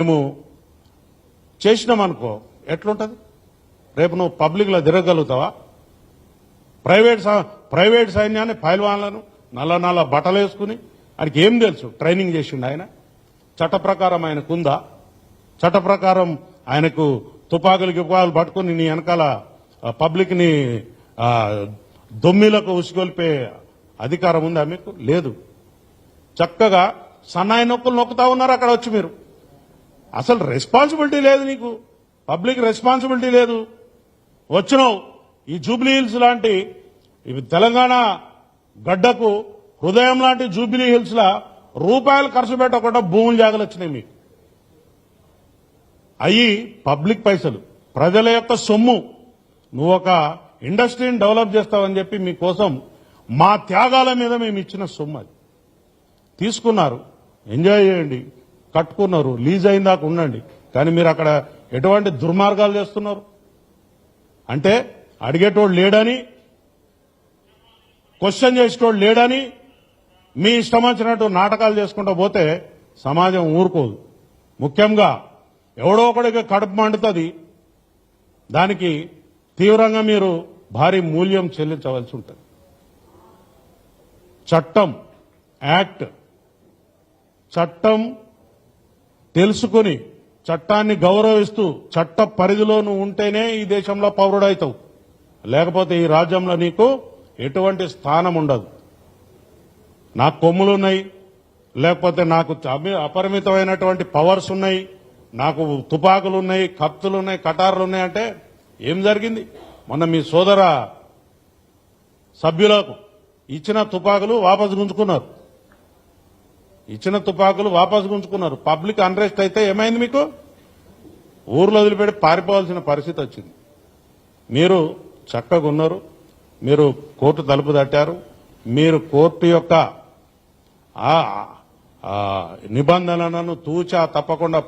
మేము చేసినామనుకో ఎట్లుంటది? రేపు నువ్వు పబ్లిక్లో తిరగలుగుతావా? ప్రైవేట్ సైన్యాన్ని పైల్వాన్లను నల్ల బట్టలు వేసుకుని ఆయనకి ఏం తెలుసు? ట్రైనింగ్ చేసిండు ఆయన. చట్ట ప్రకారం ఆయనకు ఉందా? చట్ట ప్రకారం ఆయనకు తుపాకులు పట్టుకుని నీ వెనకాల పబ్లిక్ ని దొమ్మిలకు ఉసిగొల్పే అధికారం ఉందా మీకు? లేదు. చక్కగా సన్నాయి నొక్కులు నొక్కుతా ఉన్నారు అక్కడ వచ్చి. మీరు అసలు రెస్పాన్సిబిలిటీ లేదు నీకు, పబ్లిక్ రెస్పాన్సిబిలిటీ లేదు. వచ్చినావు ఈ జూబ్లీ హిల్స్ లాంటి తెలంగాణ గడ్డకు హృదయం లాంటి జూబ్లీ హిల్స్ లా రూపాయలు ఖర్చు పెట్టకుండా భూములు జాగలు వచ్చినాయి మీకు. అయ్యి పబ్లిక్ పైసలు, ప్రజల యొక్క సొమ్ము. నువ్వు ఒక ఇండస్ట్రీని డెవలప్ చేస్తావని చెప్పి మీకోసం మా త్యాగాల మీద మేము ఇచ్చిన సొమ్ము అది తీసుకున్నారు. ఎంజాయ్ చేయండి, కట్టుకున్నారు, లీజ్ అయిన దాకా ఉండండి. కానీ మీరు అక్కడ ఎటువంటి దుర్మార్గాలు చేస్తున్నారు అంటే అడిగేటోడు లేడని, క్వశ్చన్ చేసేటోడు లేడని మీ ఇష్టం వచ్చినట్టు నాటకాలు చేసుకుంటూ పోతే సమాజం ఊరుకోదు. ముఖ్యంగా ఎవడో ఒకడికి కడుపు మండుతుంది, దానికి తీవ్రంగా మీరు భారీ మూల్యం చెల్లించవలసి ఉంటుంది. చట్టం, యాక్ట్, చట్టం తెలుసుకుని చట్టాన్ని గౌరవిస్తూ చట్ట పరిధిలో నువ్వు ఉంటేనే ఈ దేశంలో పౌరుడవుతావు. లేకపోతే ఈ రాజ్యంలో నీకు ఎటువంటి స్థానం ఉండదు. నాకు కొమ్ములున్నాయి, లేకపోతే నాకు అపరిమితమైనటువంటి పవర్స్ ఉన్నాయి, నాకు తుపాకులున్నాయి, కత్తులున్నాయి, కటార్లున్నాయి అంటే ఏం జరిగింది? మొన్న మీ సోదర సభ్యులకు ఇచ్చిన తుపాకులు వాపసు గుంజుకున్నారు. పబ్లిక్ అన్రెస్ట్ అయితే ఏమైంది? మీకు ఊర్లో వదిలిపెట్టి పారిపోవాల్సిన పరిస్థితి వచ్చింది. మీరు చక్కగా ఉన్నారు, మీరు కోర్టు తలుపు తట్టారు, మీరు కోర్టు యొక్క నిబంధనలను తూచా తప్పకుండా